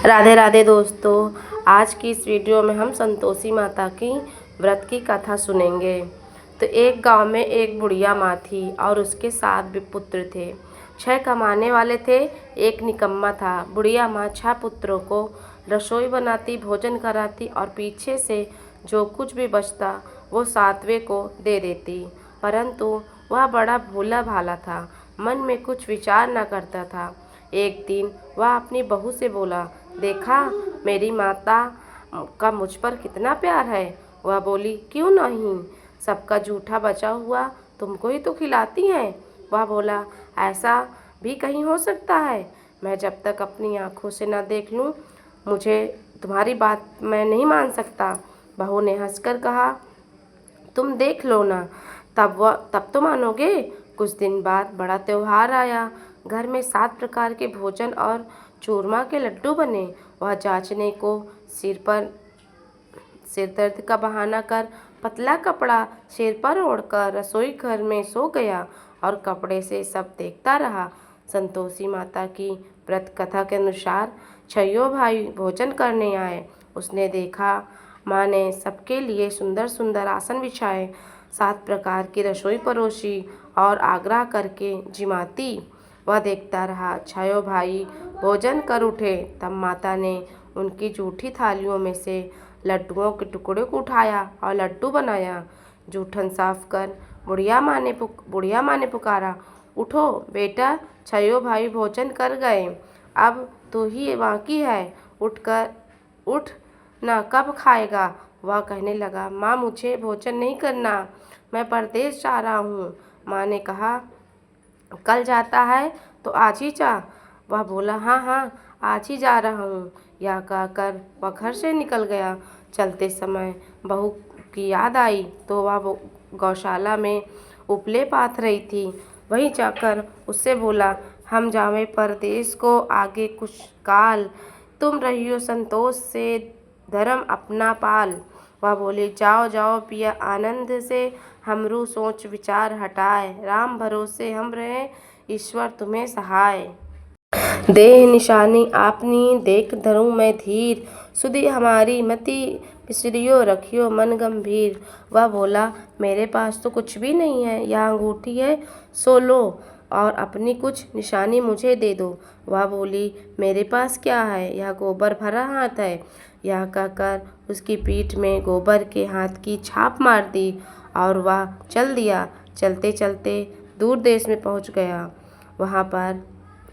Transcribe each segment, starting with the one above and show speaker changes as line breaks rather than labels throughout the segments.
राधे राधे दोस्तों। आज की इस वीडियो में हम संतोषी माता की व्रत की कथा सुनेंगे। तो एक गांव में एक बुढ़िया माँ थी और उसके 7 भी पुत्र थे। 6 कमाने वाले थे, एक निकम्मा था। बुढ़िया माँ 6 पुत्रों को रसोई बनाती, भोजन कराती और पीछे से जो कुछ भी बचता वो 7वें को दे देती। परंतु वह बड़ा भोला भाला था, मन में कुछ विचार न करता था। एक दिन वह अपनी बहू से बोला, देखा मेरी माता का मुझ पर कितना प्यार है। वह बोली, क्यों नहीं, सबका जूठा बचा हुआ तुमको ही तो खिलाती हैं। वह बोला, ऐसा भी कहीं हो सकता है। मैं जब तक अपनी आंखों से न देख लूं, मुझे तुम्हारी बात मैं नहीं मान सकता। बहू ने हंसकर कहा, तुम देख लो ना, तब तो मानोगे। कुछ दिन बाद बड़ा त्योहार आया। घर में 7 प्रकार के भोजन और चूरमा के लड्डू बने। वह जांचने को सिर दर्द का बहाना कर पतला कपड़ा सिर पर ओढ़कर रसोई घर में सो गया और कपड़े से सब देखता रहा। संतोषी माता की व्रत कथा के अनुसार 6 भाई भोजन करने आए। उसने देखा माँ ने सबके लिए सुंदर सुंदर आसन बिछाए, 7 प्रकार की रसोई परोसी और आग्रह करके जिमाती। वह देखता रहा। 6 भाई भोजन कर उठे। तब माता ने उनकी जूठी थालियों में से लड्डुओं के टुकड़े को उठाया और लड्डू बनाया। जूठन साफ कर बुढ़िया माँ ने पुकारा, उठो बेटा, 6 भाई भोजन कर गए, अब तू ही बाकी है, उठ ना, कब खाएगा। वह कहने लगा, माँ मुझे भोजन नहीं करना, मैं परदेश जा रहा हूँ। माँ ने कहा, कल जाता है तो आज ही जा। वह बोला, हाँ हाँ, आज ही जा रहा हूँ। यह कहकर वह घर से निकल गया। चलते समय बहू की याद आई तो वह गौशाला में उपले पाथ रही थी। वहीं जाकर उससे बोला, हम जावे परदेश को आगे कुछ काल, तुम रहियो संतोष से धर्म अपना पाल। वह बोली, जाओ जाओ पिया आनंद से, हमरू सोच विचार हटाए, राम भरोसे हम रहे, ईश्वर तुम्हें सहाय। देह निशानी आपनी देख धरूं मैं धीर, सुधि हमारी मति बिसरियो रखियो मन गंभीर। वह बोला, मेरे पास तो कुछ भी नहीं है, यह अंगूठी है सो लो और अपनी कुछ निशानी मुझे दे दो। वह बोली, मेरे पास क्या है, यह गोबर भरा हाथ है। यह कहकर उसकी पीठ में गोबर के हाथ की छाप मार दी और वह चल दिया। चलते चलते दूर देश में पहुंच गया। वहाँ पर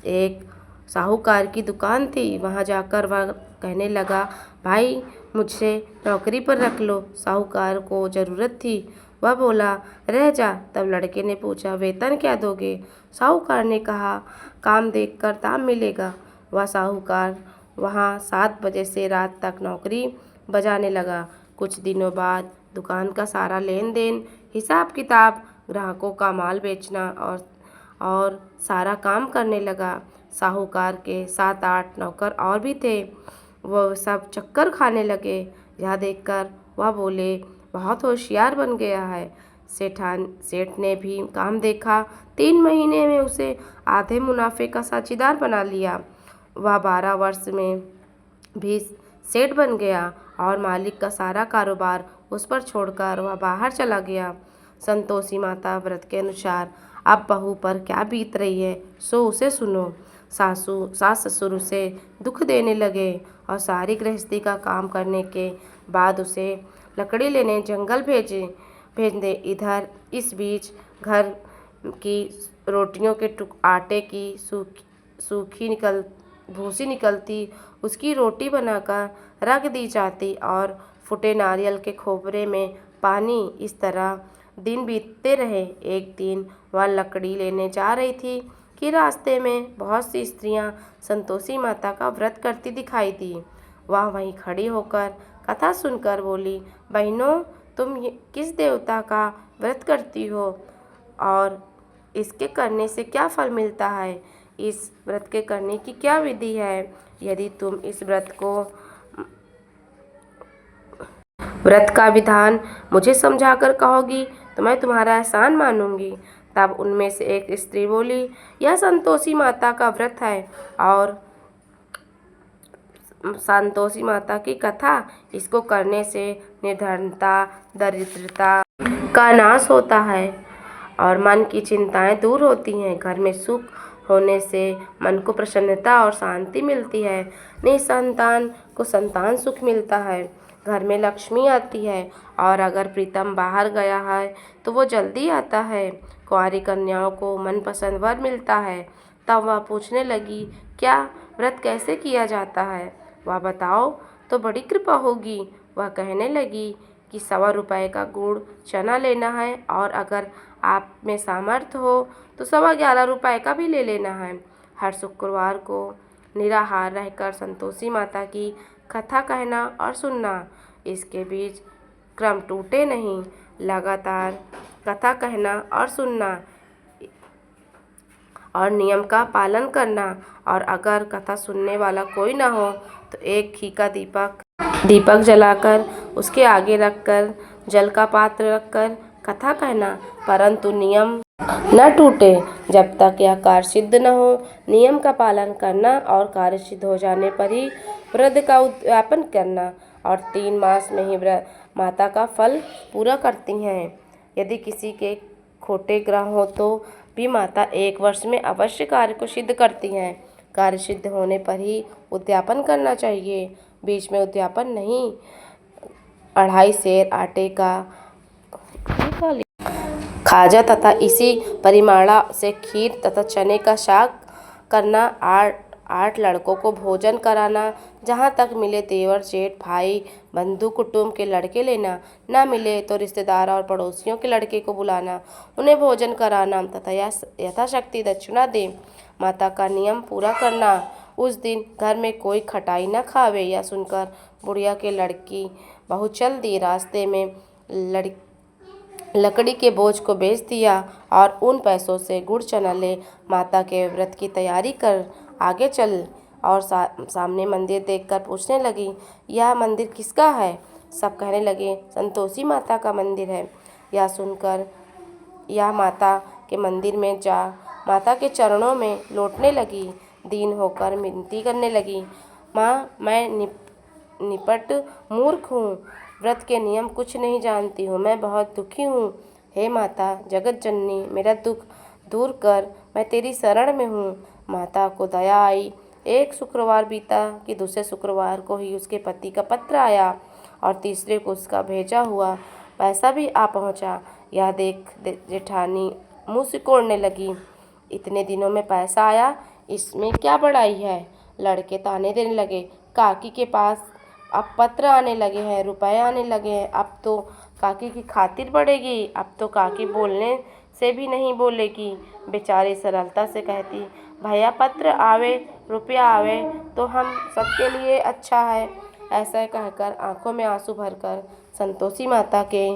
एक साहूकार की दुकान थी। वहाँ जाकर वह कहने लगा, भाई मुझसे नौकरी पर रख लो, साहूकार को ज़रूरत थी। वह बोला, रह जा। तब लड़के ने पूछा, वेतन क्या दोगे। साहूकार ने कहा, काम देखकर दाम मिलेगा। वह साहूकार वहाँ 7 बजे से रात तक नौकरी बजाने लगा। कुछ दिनों बाद दुकान का सारा लेन देन, हिसाब किताब, ग्राहकों का माल बेचना और सारा काम करने लगा। साहूकार के 7-8 नौकर और भी थे। वह सब चक्कर खाने लगे। यह देखकर वह बोले, बहुत होशियार बन गया है। सेठ ने भी काम देखा। 3 महीने में उसे आधे मुनाफे का साझीदार बना लिया। वह 12 वर्ष में भी सेठ बन गया और मालिक का सारा कारोबार उस पर छोड़कर वह बाहर चला गया। संतोषी माता व्रत के अनुसार अब बहू पर क्या बीत रही है सो उसे सुनो। सास ससुर उसे दुख देने लगे और सारी गृहस्थी का काम करने के बाद उसे लकड़ी लेने जंगल भेज दे। इधर इस बीच घर की रोटियों के आटे की सूखी भूसी निकलती, उसकी रोटी बनाकर रख दी जाती और फूटे नारियल के खोपरे में पानी। इस तरह दिन बीतते रहे। एक दिन वह लकड़ी लेने जा रही थी कि रास्ते में बहुत सी स्त्रियां संतोषी माता का व्रत करती दिखाई दी। वह वहीं खड़ी होकर कथा सुनकर बोली, बहनों, तुम किस देवता का व्रत करती हो और इसके करने से क्या फल मिलता है, इस व्रत के करने की क्या विधि है। यदि तुम इस व्रत का विधान मुझे समझाकर कहोगी तो मैं तुम्हारा एहसान मानूंगी। तब उनमें से एक स्त्री बोली, यह संतोषी माता का व्रत है और संतोषी माता की कथा। इसको करने से निर्धनता, दरिद्रता का नाश होता है और मन की चिंताएं दूर होती हैं। घर में सुख होने से मन को प्रसन्नता और शांति मिलती है। निसंतान को संतान सुख मिलता है। घर में लक्ष्मी आती है और अगर प्रीतम बाहर गया है तो वो जल्दी आता है। कुंवारी कन्याओं को मनपसंद वर मिलता है। तब वह पूछने लगी, क्या व्रत कैसे किया जाता है, वह बताओ तो बड़ी कृपा होगी। वह कहने लगी कि 125 का गुड़ चना लेना है और अगर आप में सामर्थ्य हो तो 11.25 का भी ले लेना है। हर शुक्रवार को निराहार रहकर संतोषी माता की कथा कहना और सुनना। इसके बीच क्रम टूटे नहीं, लगातार कथा कहना और सुनना और नियम का पालन करना। और अगर कथा सुनने वाला कोई न हो तो एक घी का दीपक जलाकर उसके आगे रखकर जल का पात्र रखकर कथा कहना, परंतु नियम न टूटे जब तक यह कार्य सिद्ध न हो। नियम का पालन करना और कार्य सिद्ध हो जाने पर ही व्रत का उद्यापन करना और 3 मास में ही माता का फल पूरा करती हैं। यदि किसी के खोटे ग्रह हो तो भी माता 1 वर्ष में अवश्य कार्य को सिद्ध करती हैं। कार्य सिद्ध होने पर ही उद्यापन करना चाहिए, बीच में उद्यापन नहीं। 2.5 सेर आटे का खाजा तथा इसी परिमाणा से खीर तथा चने का साग करना। 8 लड़कों को भोजन कराना। जहाँ तक मिले देवर, जेठ, भाई, बंधु कुटुंब के लड़के लेना। न मिले तो रिश्तेदार और पड़ोसियों के लड़के को बुलाना, उन्हें भोजन कराना तथा यथाशक्ति दक्षिणा दे। माता का नियम पूरा करना। उस दिन घर में कोई खटाई न खावे। यह सुनकर बुढ़िया के लड़की बहू चल दी। रास्ते में लकड़ी के बोझ को बेच दिया और उन पैसों से गुड़ चना ले माता के व्रत की तैयारी कर आगे चल। और सामने मंदिर देखकर पूछने लगी, यह मंदिर किसका है? सब कहने लगे, संतोषी माता का मंदिर है। यह सुनकर यह माता के मंदिर में जा माता के चरणों में लौटने लगी। दीन होकर विनती करने लगी, माँ, मैं निपट मूर्ख हूँ, व्रत के नियम कुछ नहीं जानती हूँ, मैं बहुत दुखी हूँ। हे माता जगत जननी, मेरा दुख दूर कर, मैं तेरी शरण में हूँ। माता को दया आई। एक शुक्रवार बीता कि दूसरे शुक्रवार को ही उसके पति का पत्र आया और तीसरे को उसका भेजा हुआ पैसा भी आ पहुँचा। यह देख जेठानी मुँह सिकोड़ने लगी, इतने दिनों में पैसा आया, इसमें क्या बड़ाई है? लड़के ताने देने लगे, काकी के पास अब पत्र आने लगे हैं, रुपए आने लगे हैं, अब तो काकी की खातिर बढ़ेगी, अब तो काकी बोलने से भी नहीं बोलेगी। बेचारी सरलता से कहती, भैया पत्र आवे, रुपया आवे तो हम सबके लिए अच्छा है। ऐसा कहकर आंखों में आंसू भरकर संतोषी माता के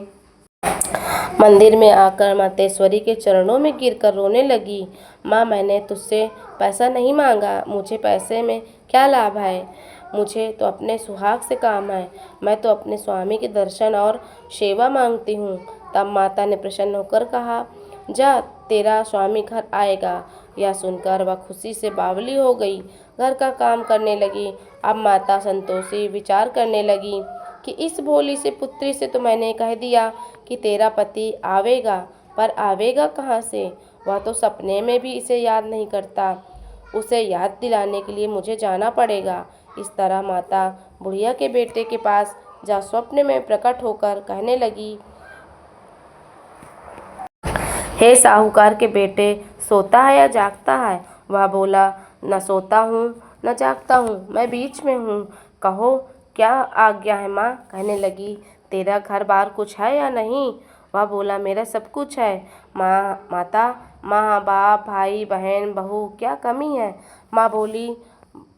मंदिर में आकर मातेश्वरी के चरणों में गिरकर रोने लगी। माँ, मैंने तुझसे पैसा नहीं मांगा, मुझे पैसे में क्या लाभ है? मुझे तो अपने सुहाग से काम है, मैं तो अपने स्वामी के दर्शन और सेवा मांगती हूँ। तब माता ने प्रसन्न होकर कहा, जा, तेरा स्वामी घर आएगा। यह सुनकर वह खुशी से बावली हो गई, घर का काम करने लगी। अब माता संतोषी विचार करने लगी कि इस भोली से पुत्री से तो मैंने कह दिया कि तेरा पति आवेगा, पर आवेगा कहाँ से? वह तो सपने में भी इसे याद नहीं करता। उसे याद दिलाने के लिए मुझे जाना पड़ेगा। इस तरह माता बुढ़िया के बेटे के पास जा स्वप्न में प्रकट होकर कहने लगी, हे साहूकार के बेटे, सोता है या जागता है? वह बोला, न सोता हूँ न जागता हूँ, मैं बीच में हूँ, कहो क्या आज्ञा है? माँ कहने लगी, तेरा घर बार कुछ है या नहीं? वह बोला, मेरा सब कुछ है। माता, माँ बाप, भाई बहन, बहू, क्या कमी है? माँ बोली,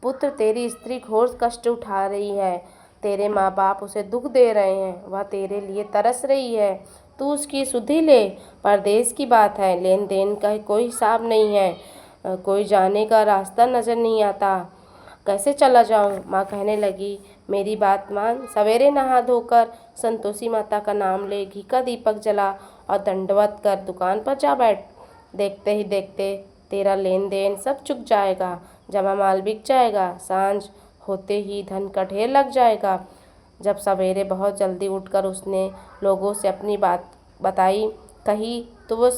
पुत्र, तेरी स्त्री घोर कष्ट उठा रही है, तेरे माँ बाप उसे दुख दे रहे हैं, वह तेरे लिए तरस रही है, तू उसकी सुधि ले। परदेश की बात है, लेन देन का कोई हिसाब नहीं है, कोई जाने का रास्ता नजर नहीं आता, कैसे चला जाऊं? माँ कहने लगी, मेरी बात मान, सवेरे नहा धोकर संतोषी माता का नाम ले, घी का दीपक जला और दंडवत कर दुकान पर जा बैठ। देखते ही देखते तेरा लेन देन सब चुक जाएगा, जमा माल बिक जाएगा। सांझ होते ही धन का ढेर लग जाएगा। जब सवेरे बहुत जल्दी उठकर उसने लोगों से अपनी बात बताई कही तो वो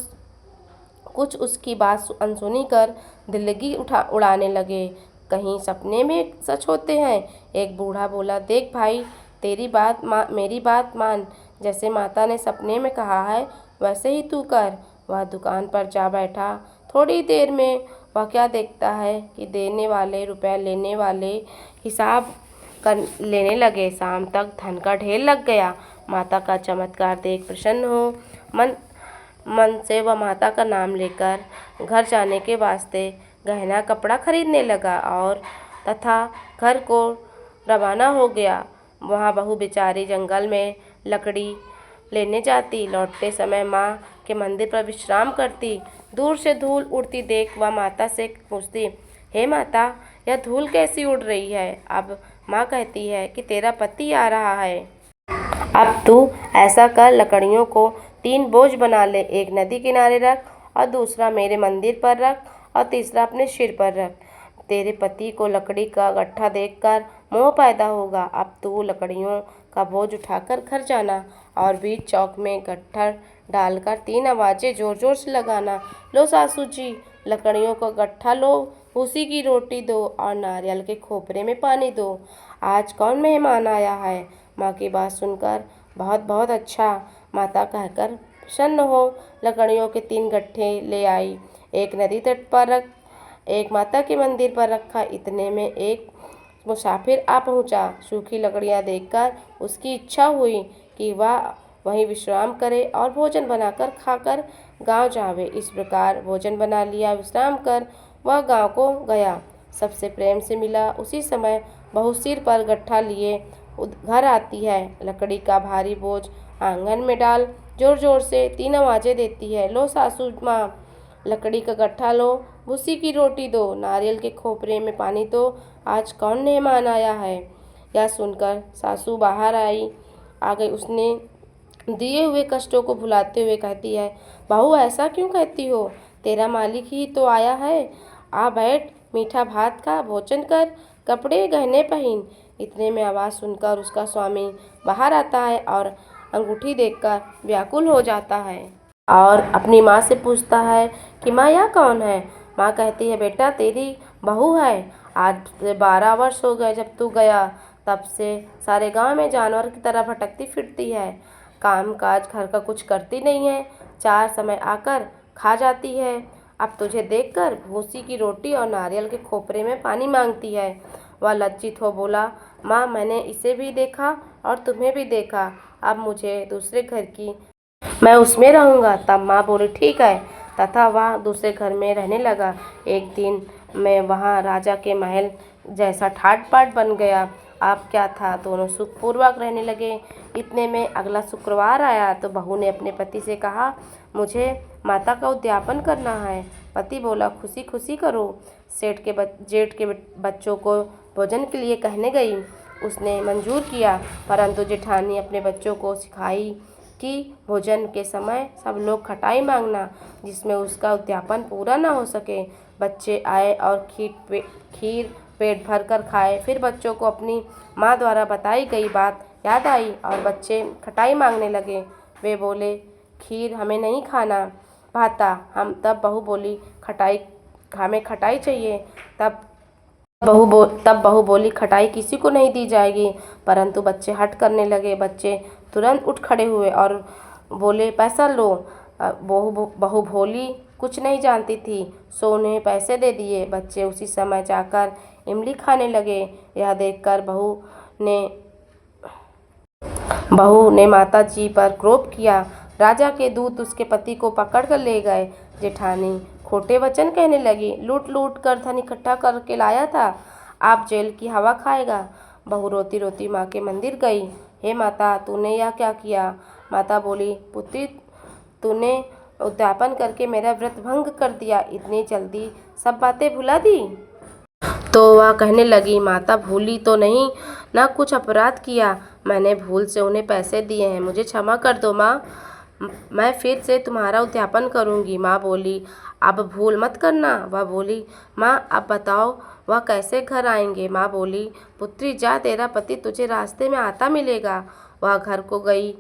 कुछ उसकी बात अनसुनी कर दिल्लगी उड़ाने लगे। कहीं सपने में सच होते हैं। एक बूढ़ा बोला, देख भाई, मेरी बात मान। जैसे माता ने सपने में कहा है वैसे ही तू कर। वह दुकान पर जा बैठा। थोड़ी देर में वह क्या देखता है कि देने वाले रुपए लेने वाले हिसाब कर लेने लगे। शाम तक धन का ढेर लग गया। माता का चमत्कार देख प्रसन्न हो मन से वह माता का नाम लेकर घर जाने के वास्ते गहना कपड़ा खरीदने लगा और तथा घर को रवाना हो गया। वहाँ बहू बेचारी जंगल में लकड़ी लेने जाती। लौटते समय माँ के मंदिर पर विश्राम करती। दूर से धूल उड़ती देख वह माता से पूछती, हे माता, यह धूल कैसी उड़ रही है? अब माँ कहती है कि तेरा पति आ रहा है। अब तू ऐसा कर, लकड़ियों को 3 बोझ बना ले। एक नदी किनारे रख और दूसरा मेरे मंदिर पर रख और तीसरा अपने सिर पर रख। तेरे पति को लकड़ी का गट्ठा देखकर मोह पैदा होगा। अब तू लकड़ियों का बोझ उठाकर घर जाना और बीच चौक में गट्ठा डालकर 3 आवाज़ें जोर जोर से लगाना। लो सासू जी, लकड़ियों का गट्ठा लो, भूसी की रोटी दो और नारियल के खोपरे में पानी दो। आज कौन मेहमान आया है? माँ की बात सुनकर बहुत बहुत अच्छा माता कहकर प्रसन्न हो लकड़ियों के 3 गट्ठे ले आई। एक नदी तट पर रख, एक माता के मंदिर पर रखा। इतने में एक मुसाफिर आ पहुंचा। सूखी लकड़ियां देखकर उसकी इच्छा हुई कि वह वहीं विश्राम करे और भोजन बनाकर खाकर गांव जावे। इस प्रकार भोजन बना लिया, विश्राम कर वह गांव को गया। सबसे प्रेम से मिला। उसी समय बहू सिर पर गट्ठा लिए घर आती है। लकड़ी का भारी बोझ आंगन में डाल जोर जोर से 3 आवाज़ें देती है, लो सासू माँ, लकड़ी का गट्ठा लो, भूसी की रोटी दो, नारियल के खोपरे में पानी दो। आज कौन मेहमान आया है? यह सुनकर सासू बाहर आ गई। उसने दिए हुए कष्टों को भुलाते हुए कहती है, बहू ऐसा क्यों कहती हो? तेरा मालिक ही तो आया है। आ बैठ, मीठा भात खा, भोजन कर, कपड़े गहने पहन। इतने में आवाज़ सुनकर उसका स्वामी बाहर आता है और अंगूठी देखकर व्याकुल हो जाता है और अपनी माँ से पूछता है कि माँ, यह कौन है? माँ कहती है, बेटा तेरी बहू है। आज से 12 वर्ष हो गए जब तू गया। तब से सारे गांव में जानवर की तरह भटकती फिरती है। काम काज घर का कुछ करती नहीं है। 4 समय आकर खा जाती है। अब तुझे देखकर भूसी की रोटी और नारियल के खोपरे में पानी मांगती है। वह लज्जित हो बोला, माँ, मैंने इसे भी देखा और तुम्हें भी देखा। अब मुझे दूसरे घर की, मैं उसमें रहूँगा। तब माँ बोली, ठीक है। तथा वह दूसरे घर में रहने लगा। एक दिन में वहाँ राजा के महल जैसा ठाट बाट बन गया। अब क्या था, दोनों सुखपूर्वक रहने लगे। इतने में अगला शुक्रवार आया तो बहू ने अपने पति से कहा, मुझे माता का उद्यापन करना है। पति बोला, खुशी खुशी करो। जेठ के बच्चों को भोजन के लिए कहने गई। उसने मंजूर किया, परंतु जेठानी अपने बच्चों को सिखाई कि भोजन के समय सब लोग खटाई मांगना, जिसमें उसका उद्यापन पूरा न हो सके। बच्चे आए और खीर पेट भर कर खाए। फिर बच्चों को अपनी माँ द्वारा बताई गई बात याद आई और बच्चे खटाई मांगने लगे। वे बोले, खीर हमें नहीं खाना भाता। तब बहू बोली, हमें खटाई चाहिए। तब बहू बोली, खटाई किसी को नहीं दी जाएगी। परंतु बच्चे हट करने लगे। बच्चे तुरंत उठ खड़े हुए और बोले, पैसा लो। बहू भोली कुछ नहीं जानती थी, सो उन्हें पैसे दे दिए। बच्चे उसी समय जाकर इमली खाने लगे। यह देखकर बहू ने माता जी पर क्रोध किया। राजा के दूत उसके पति को पकड़ कर ले गए। जेठानी खोटे वचन कहने लगी, लूट लूट कर धन इकट्ठा करके लाया था, आप जेल की हवा खाएगा। बहू रोती रोती माँ के मंदिर गई। हे माता, तूने यह क्या किया? माता बोली, पुत्री, तूने उद्यापन करके मेरा व्रत भंग कर दिया। इतनी जल्दी सब बातें भुला दी? तो वह कहने लगी, माता, भूली तो नहीं ना, कुछ अपराध किया। मैंने भूल से उन्हें पैसे दिए हैं, मुझे क्षमा कर दो माँ। मैं फिर से तुम्हारा उद्यापन करूँगी। माँ बोली, अब भूल मत करना। वह बोली, माँ, अब बताओ वह कैसे घर आएंगे। माँ बोली, पुत्री जा, तेरा पति तुझे रास्ते में आता मिलेगा। वह घर को गई,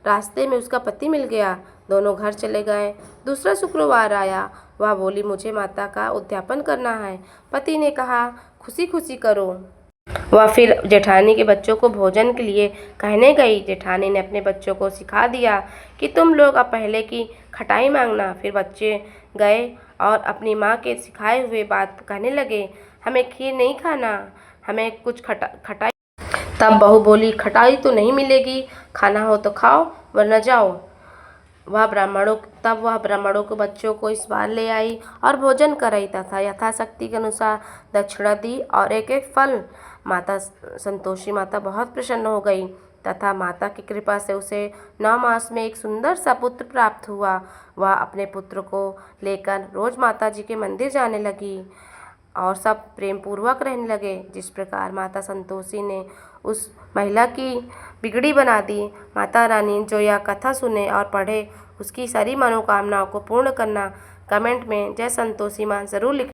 रास्ते में उसका पति मिल गया। दोनों घर चले गए। दूसरा शुक्रवार आया। वह बोली, मुझे माता का उद्यापन करना है। पति ने कहा, खुशी खुशी करो। वह फिर जेठानी के बच्चों को भोजन के लिए कहने गई। जेठानी ने अपने बच्चों को सिखा दिया कि तुम लोग अब पहले की खटाई मांगना। फिर बच्चे गए और अपनी माँ के सिखाए हुए बात कहने लगे, हमें खीर नहीं खाना, हमें कुछ खटाई। तब बहू बोली, खटाई तो नहीं मिलेगी, खाना हो तो खाओ वरना जाओ। वह ब्राह्मणों को बच्चों को इस बार ले आई और भोजन कराई तथा यथाशक्ति के अनुसार दक्षिणा दी और एक एक फल। माता संतोषी माता बहुत प्रसन्न हो गई तथा माता की कृपा से उसे 9 मास में एक सुंदर सा पुत्र प्राप्त हुआ। वह अपने पुत्र को लेकर रोज माता जी के मंदिर जाने लगी और सब प्रेम पूर्वक रहने लगे। जिस प्रकार माता संतोषी ने उस महिला की बिगड़ी बना दी। माता रानी जो यह कथा सुने और पढ़े उसकी सारी मनोकामनाओं को पूर्ण करना। कमेंट में जय संतोषी माँ जरूर लिख।